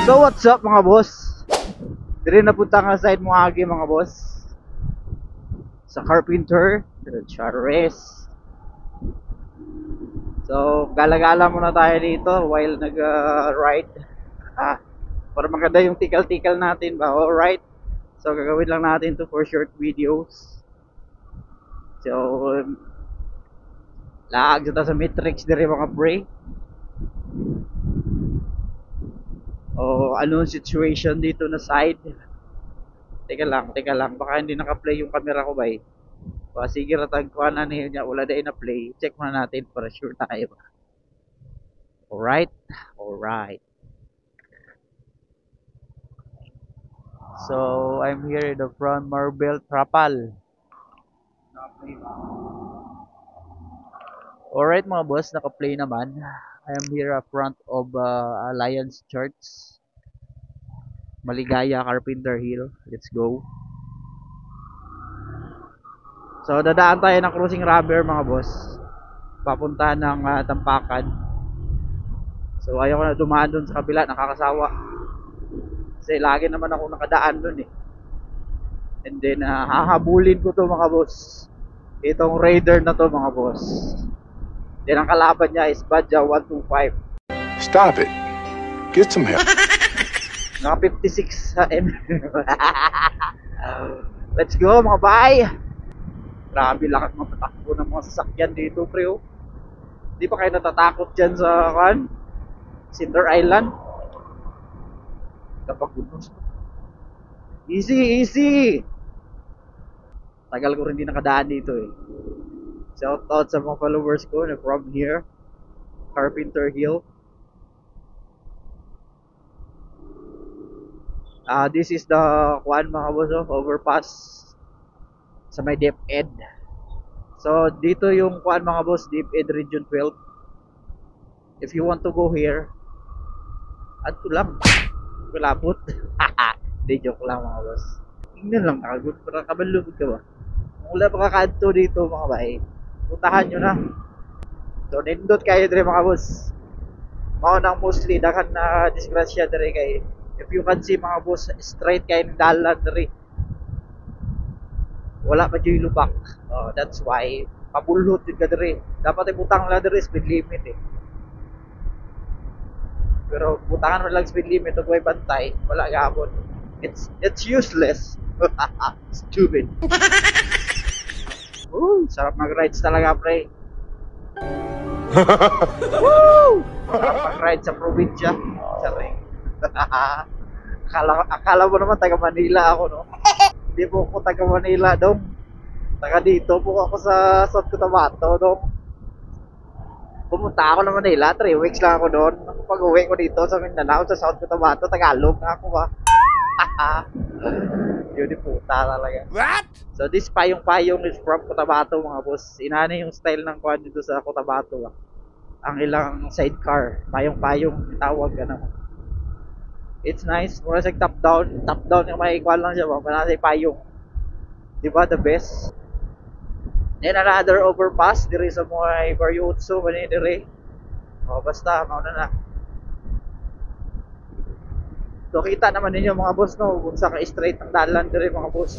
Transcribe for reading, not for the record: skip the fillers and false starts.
So what's up mga boss? Dire na punta nga side mo agi mga boss. Sa Carpenter, Chares. So gala-gala muna tayo dito while nag-ride. Para maganda yung tikal-tikal natin ba? Alright. So gagawin lang natin to for short videos. So laag sa matrix dire mga pre. O ano situation dito na side. Teka lang, baka hindi naka-play yung camera ko ba eh. Sige ratagkuhan na niya, wala dahil na play. Check muna natin para sure tayo. Alright. So I'm here in the front Marble Trapal. Alright mga boss, naka-play naman. I am here in front of Alliance Church, Maligaya, Carpenter Hill. Let's go. So dadaan tayo ng crossing rubber mga boss, papunta ng Tampakan. So ayaw ko na dumaan dun sa kabila, nakakasawa. Kasi lagi naman ako nakadaan dun eh. And then hahabulin ko to mga boss, itong Raider na to mga boss. Then ang kalaban niya is Badja 125. Stop it. Get some help. Naka 56 m. Let's go mga bay. Grabe lakas mga patakbo ng mga sasakyan dito pre oh. Di pa kayo natatakot dyan sa Cinder Island? Kapag gunos. Easy. Tagal ko rin di nakadaan dito eh. Shout out sa mga followers ko na from here, Carpenter Hill. This is the mga boss of overpass sa may DepEd. So dito yung mga boss, DepEd Region 12. If you want to go here, ato lang. Kulapot. Di joke lang mga boss. Tingnan lang, nakagod para kabalugod ka ba? Wala pa kakaadto dito mga bay. Puntahan nyo na. So nindot kayo dire mga boss. Maunang mostly dakan na disgrasya dire kay. If you can see mga boss, straight kayo ng dalan dire. Wala pa dyan lubak. That's why pabulhot din ka dire. Dapat ibutang lang dire speed limit eh. Pero butangan mo lang speed limit o may bantay, wala gabon. It's useless. Stupid. Sarap mag-rides talaga pre. Woo! Sarap mag-ride sa probinsya. Saring. Akala mo naman taga Manila ako no? Hindi po ako taga Manila dong. Taga dito po ako sa South Cotabato dong. Pumunta ako ng Manila, 3 weeks lang ako doon. Pag uwi ko dito sa Mindanao, sa South Cotabato, Tagalog na ako ba? Yun yung puta talaga. What? So this payong-payong is from Cotabato mga boss. Inani yung style ng kuhan dito sa Cotabato ba? Ang ilang sidecar, payong-payong tawag ka naman. It's nice, mura sa top down yung may kuhan lang siya ba? Manasay payong. Diba the best? Then another overpass, there is a mga Variotso, manidire. Basta, mauna na. So kita naman ninyo mga boss no, kung saan ka straight ang dalan dire mga boss.